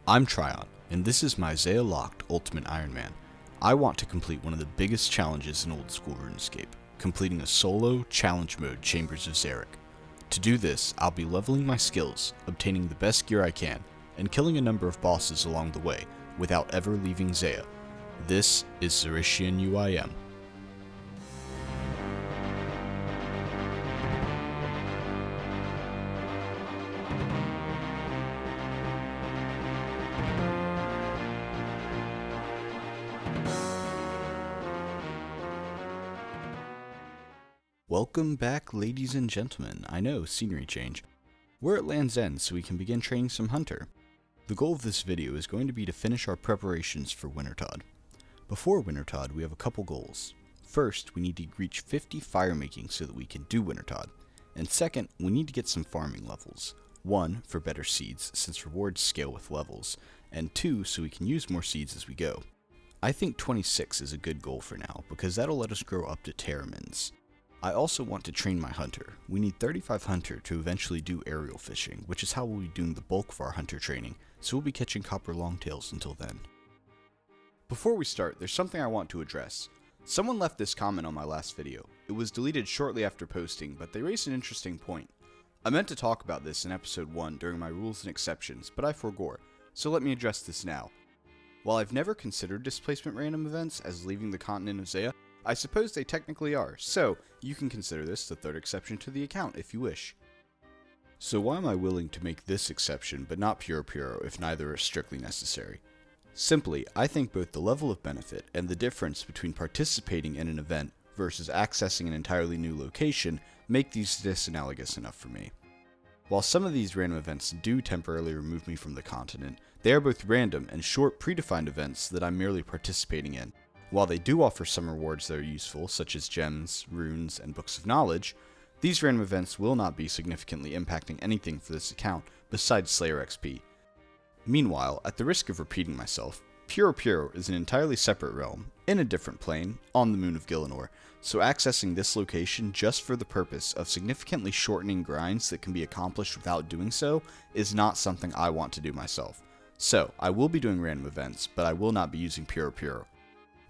I'm Tryon, and this is my Zeah locked Ultimate Ironman. I want to complete one of the biggest challenges in old school RuneScape, completing a solo challenge mode Chambers of Xeric. To do this, I'll be leveling my skills, obtaining the best gear I can, and killing a number of bosses along the way, without ever leaving Zeah. This is Xerician UIM. Welcome back, ladies and gentlemen. I know, scenery change. We're at Land's End, so we can begin training some Hunter. The goal of this video is going to be to finish our preparations for Wintertodt. Before Wintertodt, we have a couple goals. First, we need to reach 50 firemaking so that we can do Wintertodt. And second, we need to get some farming levels. 1, for better seeds, since rewards scale with levels, and 2, so we can use more seeds as we go. I think 26 is a good goal for now, because that'll let us grow up to Terramins. I also want to train my hunter. We need 35 hunter to eventually do aerial fishing, which is how we'll be doing the bulk of our hunter training, so we'll be catching copper longtails until then. Before we start, there's something I want to address. Someone left this comment on my last video. It was deleted shortly after posting, but they raised an interesting point. I meant to talk about this in episode 1 during my rules and exceptions, but I forgot, so let me address this now. While I've never considered displacement random events as leaving the continent of Zeah, I suppose they technically are, so you can consider this the third exception to the account if you wish. So why am I willing to make this exception but not Puro if neither are strictly necessary? Simply, I think both the level of benefit and the difference between participating in an event versus accessing an entirely new location make these disanalogous enough for me. While some of these random events do temporarily remove me from the continent, they are both random and short predefined events that I'm merely participating in. While they do offer some rewards that are useful, such as gems, runes, and books of knowledge, these random events will not be significantly impacting anything for this account besides Slayer XP. Meanwhile, at the risk of repeating myself, Puro is an entirely separate realm, in a different plane, on the moon of Gielinor, so accessing this location just for the purpose of significantly shortening grinds that can be accomplished without doing so is not something I want to do myself. So, I will be doing random events, but I will not be using Puro.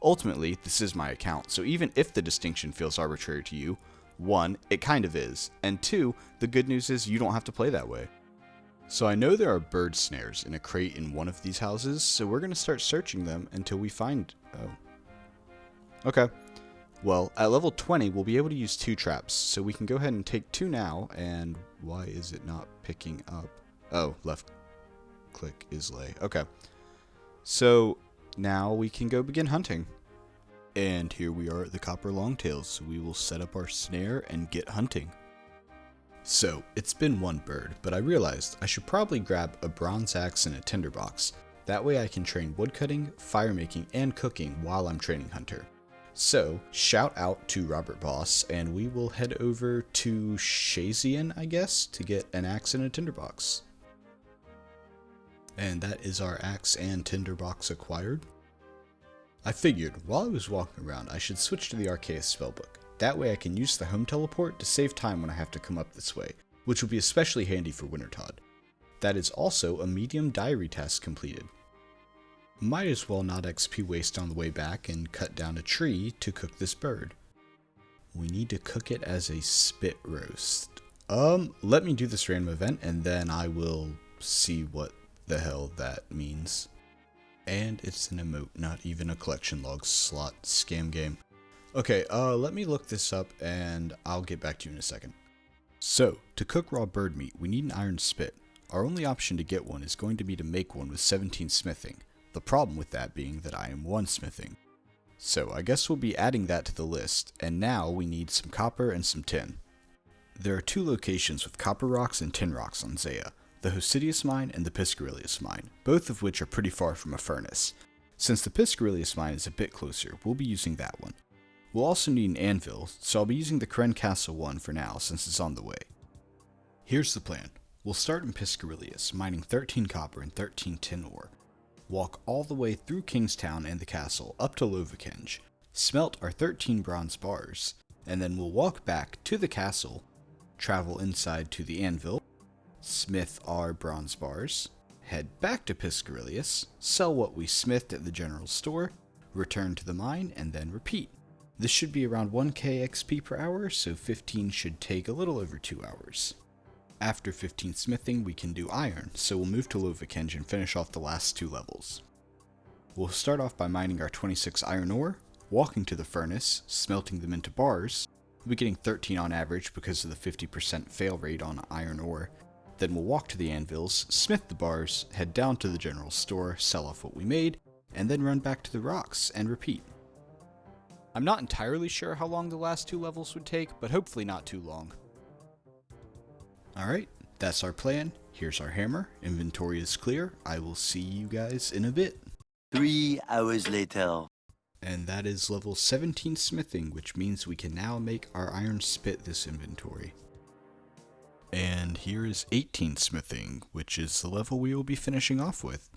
Ultimately, this is my account, so even if the distinction feels arbitrary to you, 1, it kind of is, and 2, the good news is you don't have to play that way. So I know there are bird snares in a crate in one of these houses, so we're going to start searching them until we find... Oh. Okay. Well, at level 20, we'll be able to use 2 traps, so we can go ahead and take 2 now, and why is it not picking up? Oh, left click is lay. Okay. So now we can go begin hunting. And here we are at the copper longtails, so we will set up our snare and get hunting. So, it's been one bird, but I realized I should probably grab a bronze axe and a tinderbox. That way I can train woodcutting, firemaking, and cooking while I'm training hunter. So, shout out to Robert Boss, and we will head over to Shayzien, I guess, to get an axe and a tinderbox. And that is our axe and tinderbox acquired. I figured, while I was walking around, I should switch to the Arceus spellbook. That way I can use the home teleport to save time when I have to come up this way, which will be especially handy for Wintertodt. That is also a medium diary task completed. Might as well not XP waste on the way back and cut down a tree to cook this bird. We need to cook it as a spit roast. Let me do this random event and then I will see what the hell that means. And it's an emote, not even a collection log slot scam game. Okay, let me look this up and I'll get back to you in a second. So, to cook raw bird meat, we need an iron spit. Our only option to get one is going to be to make one with 17 smithing. The problem with that being that I am 1 smithing. So, I guess we'll be adding that to the list, and now we need some copper and some tin. There are 2 locations with copper rocks and tin rocks on Zeah, the Hosidius mine and the Piscarilius mine, both of which are pretty far from a furnace. Since the Piscarilius mine is a bit closer, we'll be using that one. We'll also need an anvil, so I'll be using the Kourend Castle one for now since it's on the way. Here's the plan. We'll start in Piscarilius, mining 13 copper and 13 tin ore. Walk all the way through Kingstown and the castle up to Lovakenge, smelt our 13 bronze bars, and then we'll walk back to the castle, travel inside to the anvil, smith our bronze bars, head back to Piscarilius, sell what we smithed at the general store, return to the mine, and then repeat. This should be around 1k XP per hour, so 15 should take a little over 2 hours. After 15 smithing, we can do iron, so we'll move to Lovakenge and finish off the last 2 levels. We'll start off by mining our 26 iron ore, walking to the furnace, smelting them into bars. We'll be getting 13 on average because of the 50% fail rate on iron ore. Then we'll walk to the anvils, smith the bars, head down to the general store, sell off what we made, and then run back to the rocks and repeat. I'm not entirely sure how long the last 2 levels would take, but hopefully not too long. Alright, that's our plan. Here's our hammer. Inventory is clear. I will see you guys in a bit. 3 hours later. And that is level 17 smithing, which means we can now make our iron spit this inventory. And here is 18 smithing, which is the level we will be finishing off with.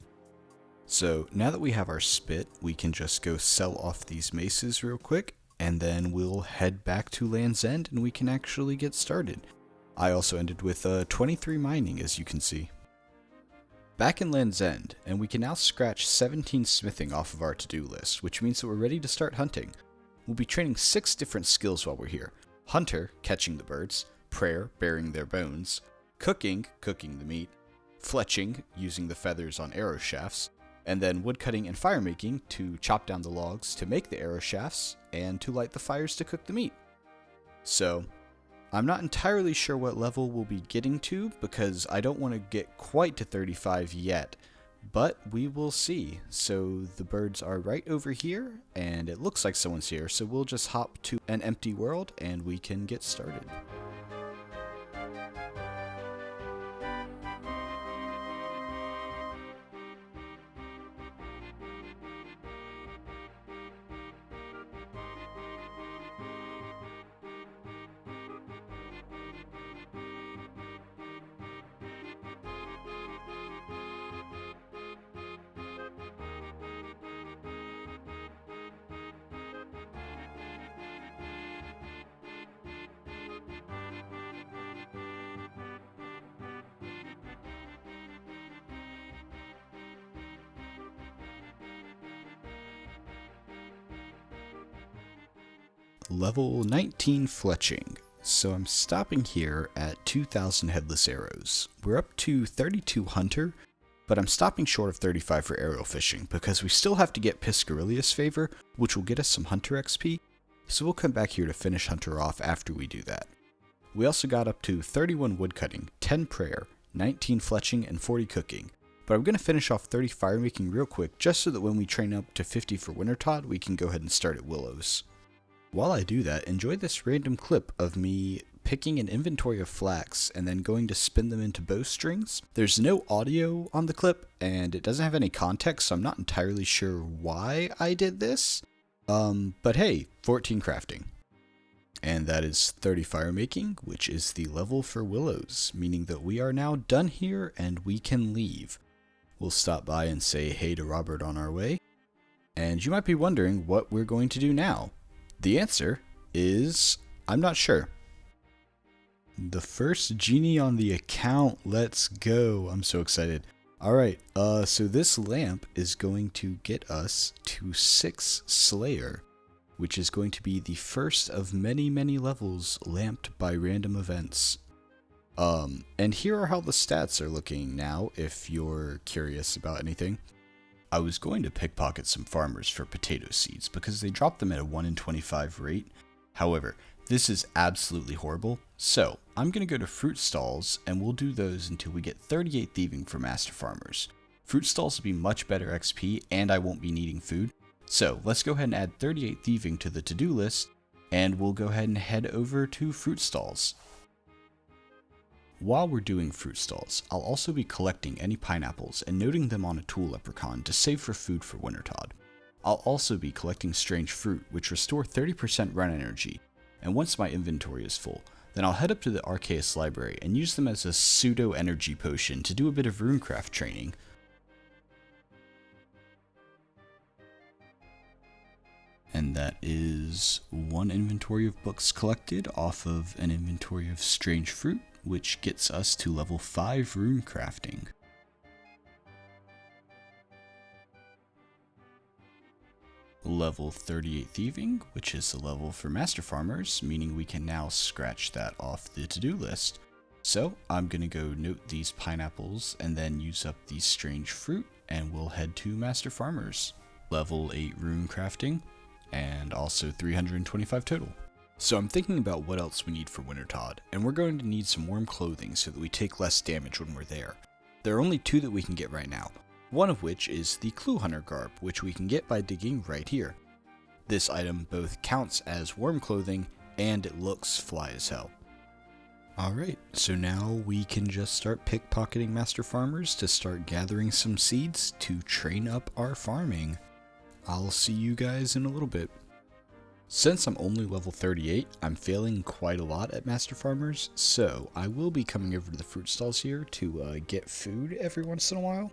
So now that we have our spit, we can just go sell off these maces real quick, and then we'll head back to Land's End and we can actually get started. I also ended with 23 mining, as you can see. Back in Land's End, and we can now scratch 17 smithing off of our to-do list, which means that we're ready to start hunting. We'll be training 6 different skills while we're here. Hunter, catching the birds. Prayer, burying their bones. Cooking, cooking the meat. Fletching, using the feathers on arrow shafts. And then woodcutting and firemaking to chop down the logs to make the arrow shafts, and to light the fires to cook the meat. So, I'm not entirely sure what level we'll be getting to, because I don't want to get quite to 35 yet, but we will see. So the birds are right over here, and it looks like someone's here, so we'll just hop to an empty world, and we can get started. Level 19 fletching. So I'm stopping here at 2,000 headless arrows. We're up to 32 hunter, but I'm stopping short of 35 for aerial fishing because we still have to get Piscarilius favour, which will get us some hunter XP, so we'll come back here to finish hunter off after we do that. We also got up to 31 woodcutting, 10 prayer, 19 fletching, and 40 cooking, but I'm going to finish off 30 firemaking real quick just so that when we train up to 50 for Wintertodt, we can go ahead and start at Willows. While I do that, enjoy this random clip of me picking an inventory of flax and then going to spin them into bowstrings. There's no audio on the clip and it doesn't have any context, so I'm not entirely sure why I did this. But hey, 14 crafting. And that is 30 firemaking, which is the level for Willows, meaning that we are now done here and we can leave. We'll stop by and say hey to Robert on our way. And you might be wondering what we're going to do now. The answer is, I'm not sure. The first genie on the account, let's go. I'm so excited. Alright, so this lamp is going to get us to 6 Slayer, which is going to be the first of many, many levels lamped by random events. And here are how the stats are looking now, if you're curious about anything. I was going to pickpocket some farmers for potato seeds because they drop them at a 1 in 25 rate. However, this is absolutely horrible, so I'm going to go to fruit stalls and we'll do those until we get 38 thieving for master farmers. Fruit stalls will be much better XP and I won't be needing food. So let's go ahead and add 38 thieving to the to-do list and we'll go ahead and head over to fruit stalls. While we're doing fruit stalls, I'll also be collecting any pineapples and noting them on a tool leprechaun to save for food for Wintertodt. I'll also be collecting strange fruit, which restore 30% run energy, and once my inventory is full, then I'll head up to the Arceus library and use them as a pseudo energy potion to do a bit of runecraft training. And that is 1 inventory of books collected off of an inventory of strange fruit, which gets us to level 5 rune crafting. level 38 thieving, which is the level for master farmers, meaning we can now scratch that off the to-do list. So I'm going to go note these pineapples and then use up these strange fruit, and we'll head to master farmers. Level 8 rune crafting, and also 325 total. So I'm thinking about what else we need for Wintertodt, and we're going to need some warm clothing so that we take less damage when we're there. There are only 2 that we can get right now, one of which is the Clue Hunter garb, which we can get by digging right here. This item both counts as warm clothing, and it looks fly as hell. Alright, so now we can just start pickpocketing master farmers to start gathering some seeds to train up our farming. I'll see you guys in a little bit. Since I'm only level 38, I'm failing quite a lot at master farmers, so I will be coming over to the fruit stalls here to get food every once in a while.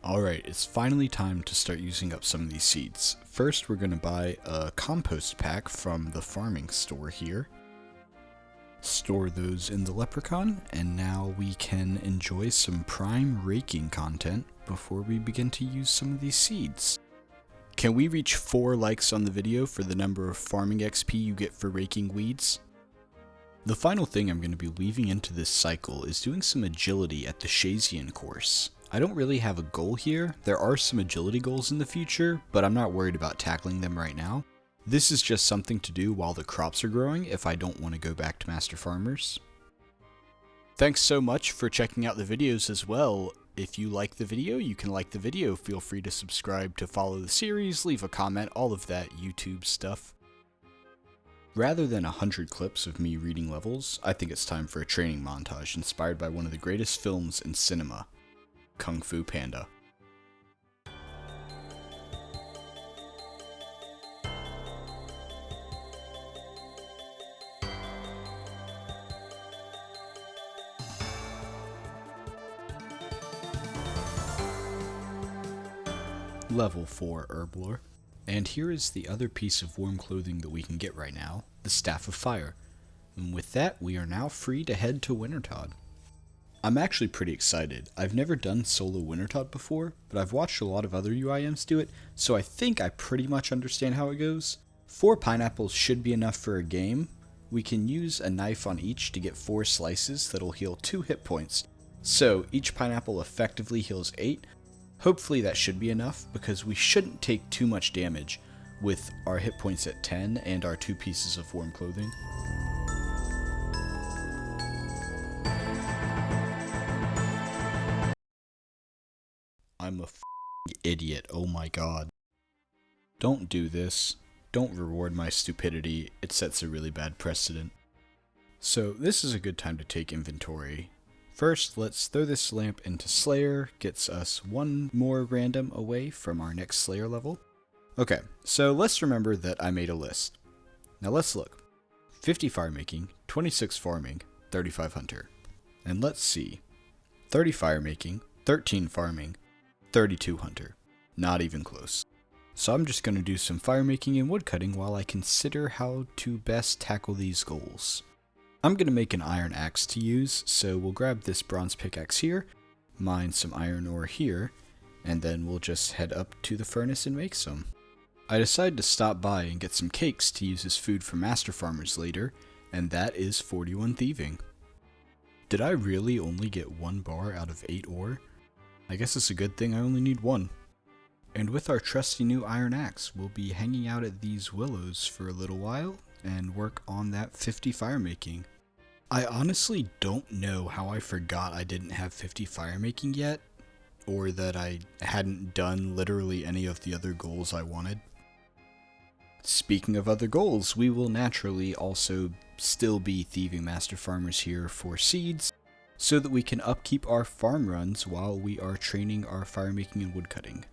Alright, it's finally time to start using up some of these seeds. First, we're going to buy a compost pack from the farming store here. Store those in the leprechaun, and now we can enjoy some prime raking content before we begin to use some of these seeds. Can we reach 4 likes on the video for the number of farming XP you get for raking weeds? The final thing I'm going to be weaving into this cycle is doing some agility at the Shayzien course. I don't really have a goal here. There are some agility goals in the future, but I'm not worried about tackling them right now. This is just something to do while the crops are growing if I don't want to go back to master farmers. Thanks so much for checking out the videos as well. If you like the video, you can like the video. Feel free to subscribe to follow the series, leave a comment, all of that YouTube stuff. Rather than 100 clips of me reading levels, I think it's time for a training montage inspired by one of the greatest films in cinema, Kung Fu Panda. Level 4 Herblore. And here is the other piece of warm clothing that we can get right now, the Staff of Fire. And with that, we are now free to head to Wintertodt. I'm actually pretty excited. I've never done solo Wintertodt before, but I've watched a lot of other UIMs do it, so I think I pretty much understand how it goes. 4 pineapples should be enough for a game. We can use a knife on each to get 4 slices that'll heal 2 hit points. So each pineapple effectively heals 8. Hopefully that should be enough, because we shouldn't take too much damage with our hit points at 10 and our 2 pieces of warm clothing. I'm a f***ing idiot, oh my god. Don't do this. Don't reward my stupidity, it sets a really bad precedent. So this is a good time to take inventory. First, let's throw this lamp into Slayer, gets us 1 more random away from our next Slayer level. Okay, so let's remember that I made a list. Now let's look. 50 firemaking, 26 farming, 35 hunter. And let's see. 30 firemaking, 13 farming, 32 hunter. Not even close. So I'm just going to do some firemaking and woodcutting while I consider how to best tackle these goals. I'm going to make an iron axe to use, so we'll grab this bronze pickaxe here, mine some iron ore here, and then we'll just head up to the furnace and make some. I decided to stop by and get some cakes to use as food for master farmers later, and that is 41 thieving. Did I really only get 1 bar out of 8 ore? I guess it's a good thing I only need 1. And with our trusty new iron axe, we'll be hanging out at these willows for a little while and work on that 50 firemaking. I honestly don't know how I forgot I didn't have 50 firemaking yet, or that I hadn't done literally any of the other goals I wanted. Speaking of other goals, we will naturally also still be thieving master farmers here for seeds, so that we can upkeep our farm runs while we are training our firemaking and woodcutting.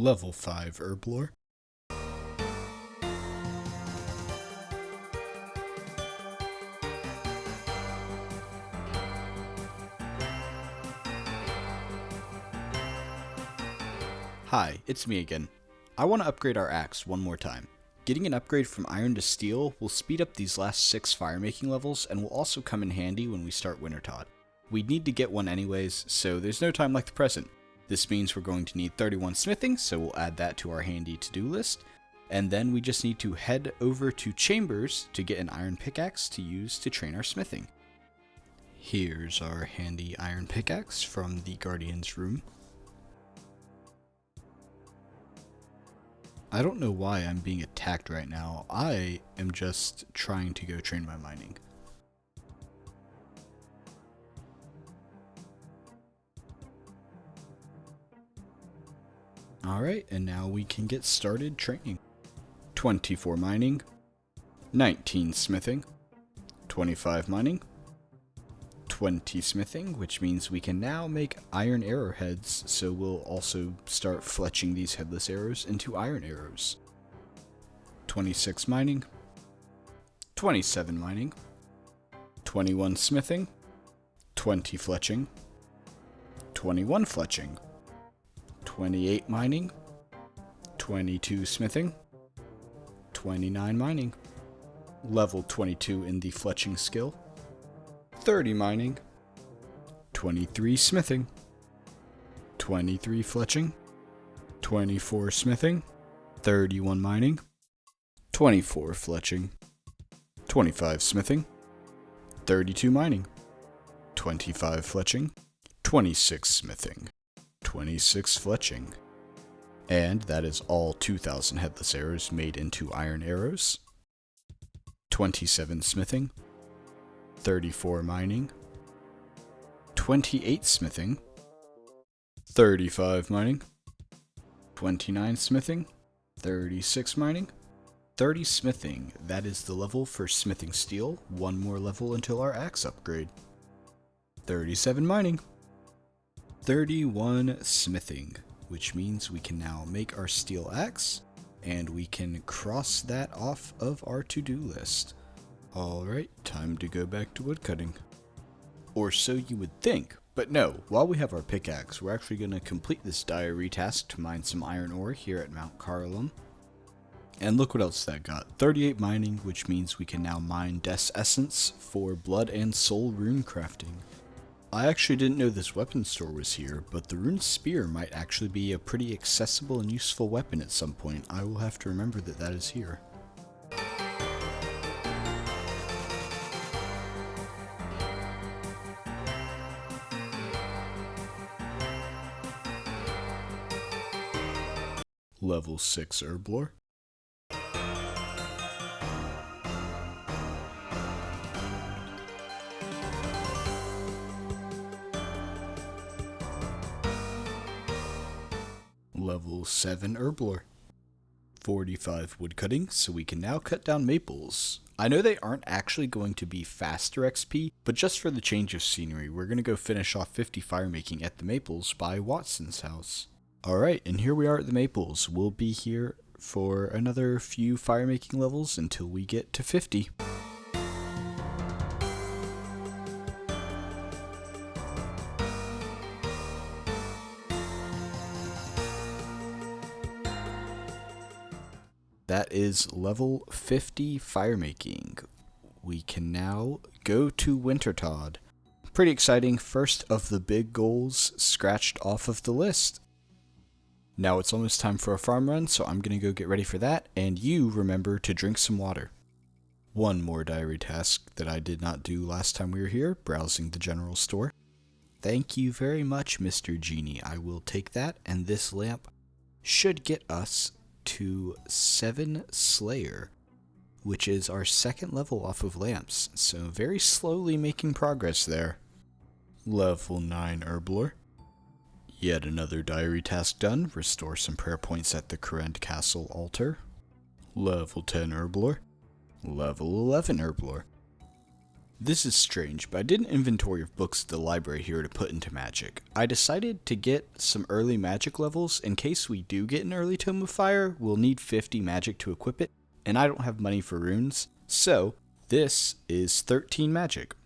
Level 5 Herblore. Hi, it's me again. I want to upgrade our axe one more time. Getting an upgrade from iron to steel will speed up these last 6 firemaking levels and will also come in handy when we start Wintertodt. We'd need to get one anyways, so there's no time like the present. This means we're going to need 31 smithing, so we'll add that to our handy to-do list. And then we just need to head over to Chambers to get an iron pickaxe to use to train our smithing. Here's our handy iron pickaxe from the Guardian's room. I don't know why I'm being attacked right now. I am just trying to go train my mining. Alright, and now we can get started training. 24 mining, 19 smithing, 25 mining, 20 smithing, which means we can now make iron arrowheads, so we'll also start fletching these headless arrows into iron arrows. 26 mining, 27 mining, 21 smithing, 20 fletching, 21 fletching, 28 mining, 22 smithing, 29 mining, level 22 in the fletching skill, 30 mining, 23 smithing, 23 fletching, 24 smithing, 31 mining, 24 fletching, 25 smithing, 32 mining, 25 fletching, 26 smithing, 26 fletching, and that is all 2,000 headless arrows made into iron arrows, 27 smithing, 34 mining, 28 smithing, 35 mining, 29 smithing, 36 mining, 30 smithing. That is the level for smithing steel. One more level until our axe upgrade. 37 mining, 31 smithing, which means we can now make our steel axe, and we can cross that off of our to-do list. Alright, time to go back to woodcutting. Or so you would think, but no, while we have our pickaxe, we're actually going to complete this diary task to mine some iron ore here at Mount Carlum. And look what else that got, 38 mining, which means we can now mine Death's Essence for blood and soul rune crafting. I actually didn't know this weapon store was here, but the rune spear might actually be a pretty accessible and useful weapon at some point. I will have to remember that that is here. Level 6 herblore. Level 7 herblore. 45 woodcutting, so we can now cut down maples. I know they aren't actually going to be faster XP, but just for the change of scenery, we're going to go finish off 50 firemaking at the maples by Watson's house. Alright, and here we are at the maples. We'll be here for another few firemaking levels until we get to 50. That is level 50 firemaking. We can now go to Wintertodt. Pretty exciting, first of the big goals scratched off of the list. Now it's almost time for a farm run, so I'm going to go get ready for that, and you remember to drink some water. One more diary task that I did not do last time we were here, browsing the general store. Thank you very much, Mr. Genie. I will take that, and this lamp should get us to 7 Slayer, which is our second level off of lamps, so very slowly making progress there. Level 9 herblore. Yet another diary task done, restore some prayer points at the Kourend Castle altar. Level 10 herblore. Level 11 herblore. This is strange, but I did an inventory of books at the library here to put into magic. I decided to get some early magic levels. In case we do get an early Tome of Fire, we'll need 50 magic to equip it, and I don't have money for runes, so this is 13 magic.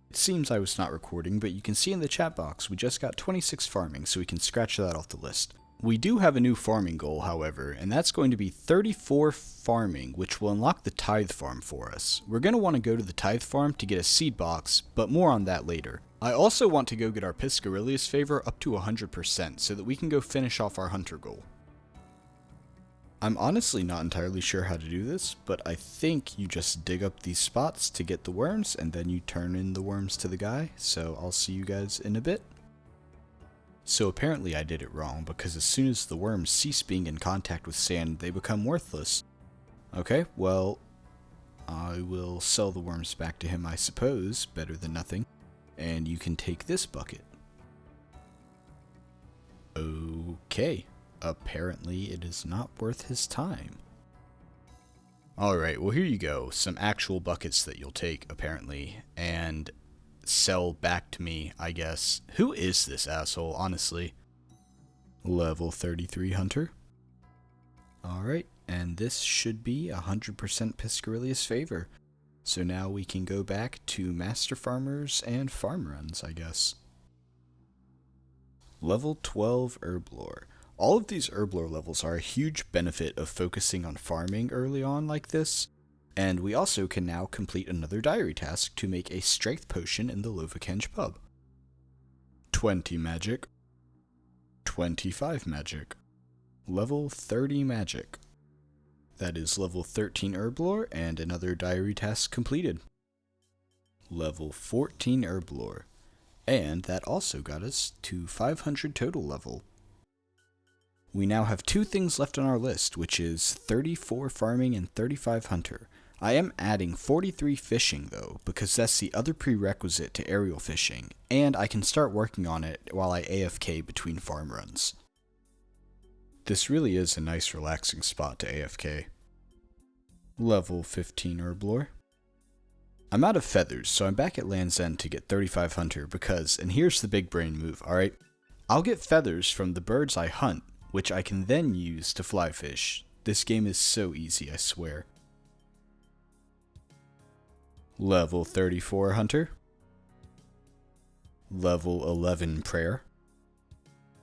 It seems I was not recording, but you can see in the chat box we just got 26 farming, so we can scratch that off the list. We do have a new farming goal, however, and that's going to be 34 farming, which will unlock the tithe farm for us. We're going to want to go to the tithe farm to get a seed box, but more on that later. I also want to go get our Piscarilius favor up to 100% so that we can go finish off our hunter goal. I'm honestly not entirely sure how to do this, but I think you just dig up these spots to get the worms, and then you turn in the worms to the guy, so I'll see you guys in a bit. So apparently I did it wrong, because as soon as the worms cease being in contact with sand, they become worthless. Okay, well, I will sell the worms back to him, I suppose, better than nothing, and you can take this bucket. Okay, apparently it is not worth his time. Alright, well here you go, some actual buckets that you'll take, apparently, and sell back to me, I guess. Who is this asshole, honestly? Level 33 hunter. Alright, and this should be 100% Piscarilius favor. So now we can go back to master farmers and farm runs, I guess. Level 12 herb lore. All of these herb lore levels are a huge benefit of focusing on farming early on like this. And we also can now complete another diary task to make a strength potion in the Lovakenge pub. 20 magic. 25 magic. Level 30 magic. That is level 13 herb lore and another diary task completed. Level 14 herb lore. And that also got us to 500 total level. We now have two things left on our list, which is 34 farming and 35 hunter. I am adding 43 fishing though, because that's the other prerequisite to aerial fishing, and I can start working on it while I AFK between farm runs. This really is a nice relaxing spot to AFK. Level 15 herb lore. I'm out of feathers, so I'm back at Land's End to get 35 hunter because, and here's the big brain move, alright? I'll get feathers from the birds I hunt, which I can then use to fly fish. This game is so easy, I swear. Level 34 hunter. Level 11 prayer.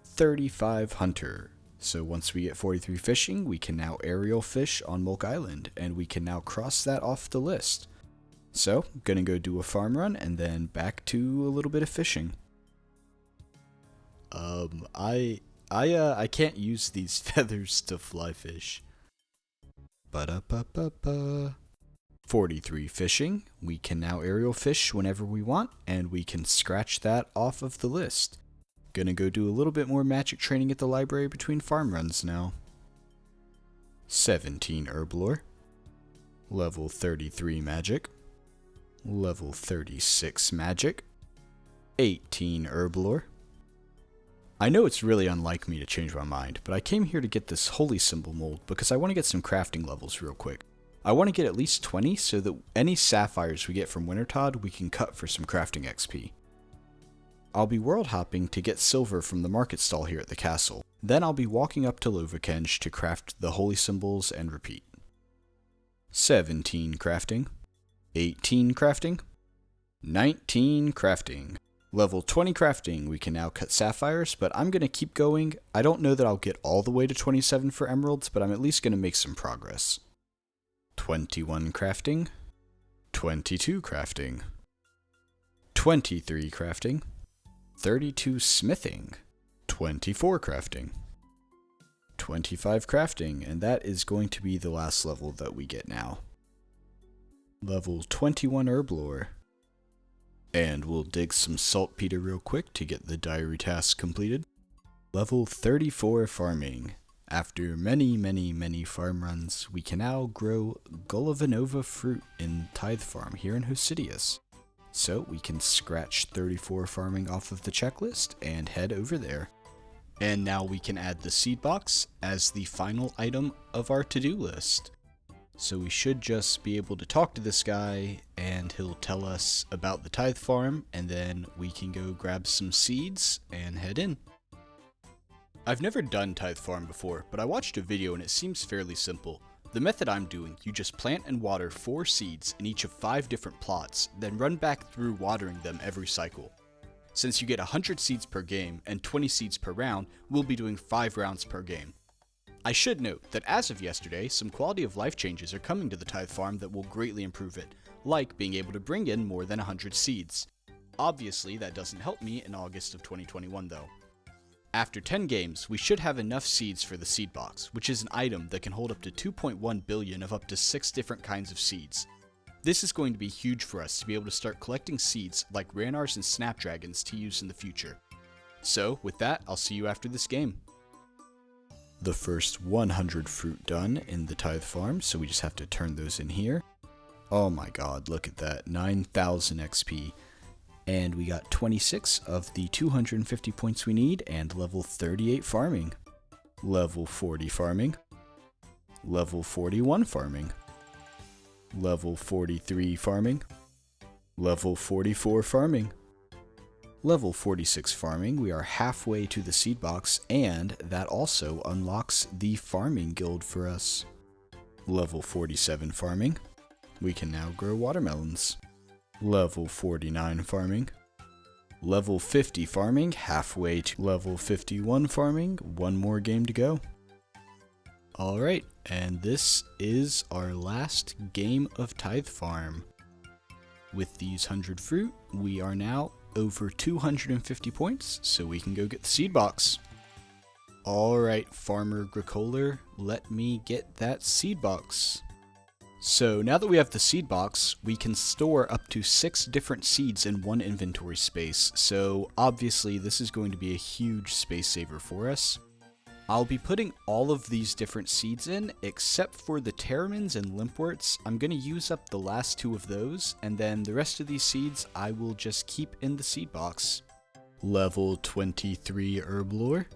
35 hunter. So once we get 43 fishing, we can now aerial fish on Mulk Island, and we can now cross that off the list. So, I'm gonna go do a farm run, and then back to a little bit of fishing. I can't use these feathers to fly fish. Ba-da-ba-ba-ba. 43 fishing. We can now aerial fish whenever we want, and we can scratch that off of the list. Gonna go do a little bit more magic training at the library between farm runs now. 17 herb lore. Level 33 magic. Level 36 magic. 18 herb lore. I know it's really unlike me to change my mind, but I came here to get this holy symbol mold because I want to get some crafting levels real quick. I want to get at least 20 so that any sapphires we get from Wintertodt we can cut for some crafting XP. I'll be world hopping to get silver from the market stall here at the castle. Then I'll be walking up to Lovakenge to craft the holy symbols and repeat. 17 crafting. 18 crafting. 19 crafting. Level 20 crafting, we can now cut sapphires, but I'm going to keep going. I don't know that I'll get all the way to 27 for emeralds, but I'm at least going to make some progress. 21 crafting. 22 crafting. 23 crafting. 32 smithing. 24 crafting. 25 crafting, and that is going to be the last level that we get now. Level 21 herb lore. And we'll dig some saltpeter real quick to get the diary task completed. Level 34 farming. After many farm runs, we can now grow Gullivanova fruit in Tithe Farm here in Hosidius. So we can scratch 34 farming off of the checklist and head over there. And now we can add the seed box as the final item of our to-do list. So we should just be able to talk to this guy and he'll tell us about the tithe farm, and then we can go grab some seeds and head in. I've never done tithe farm before, but I watched a video and it seems fairly simple. The method I'm doing, you just plant and water 4 seeds in each of 5 different plots, then run back through watering them every cycle. Since you get 100 seeds per game and 20 seeds per round, we'll be doing 5 rounds per game. I should note that as of yesterday, some quality of life changes are coming to the Tithe farm that will greatly improve it, like being able to bring in more than 100 seeds. Obviously, that doesn't help me in August of 2021 though. After 10 games, we should have enough seeds for the seed box, which is an item that can hold up to 2.1 billion of up to 6 different kinds of seeds. This is going to be huge for us to be able to start collecting seeds like Ranars and Snapdragons to use in the future. So, with that, I'll see you after this game. The first 100 fruit done in the Tithe farm, so we just have to turn those in here. Oh my god, look at that, 9,000 XP. And we got 26 of the 250 points we need, and level 38 farming. Level 40 farming. Level 41 farming. Level 43 farming. Level 44 farming. Level 46 farming, we are halfway to the seed box, and that also unlocks the farming guild for us. Level 47 farming, we can now grow watermelons. Level 49 farming. Level 50 farming, halfway to level 51 farming, one more game to go. Alright, and this is our last game of Tithe Farm. With these 100 fruit, we are now over 250 points, so we can go get the seed box. Alright, Farmer Agricola, let me get that seed box. So now that we have the seed box, we can store up to 6 different seeds in one inventory space, so obviously this is going to be a huge space saver for us. I'll be putting all of these different seeds in, except for the Terramins and Limpworts. I'm going to use up the last 2 of those, and then the rest of these seeds I will just keep in the seed box. Level 23 Herblore.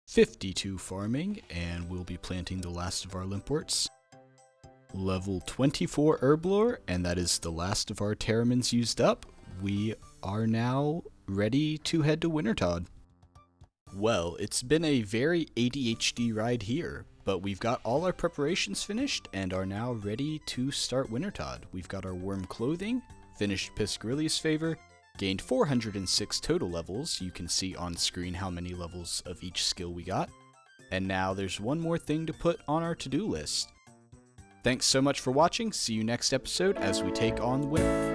52 farming, and we'll be planting the last of our Limpworts. Level 24 Herblore, and that is the last of our Terramins used up. We are now ready to head to Wintertodt. Well, it's been a very ADHD ride here, but we've got all our preparations finished and are now ready to start Wintertodt. We've got our worm clothing, finished Piscarilius favor, gained 406 total levels. You can see on screen how many levels of each skill we got. And now there's one more thing to put on our to-do list. Thanks so much for watching. See you next episode as we take on the Winter.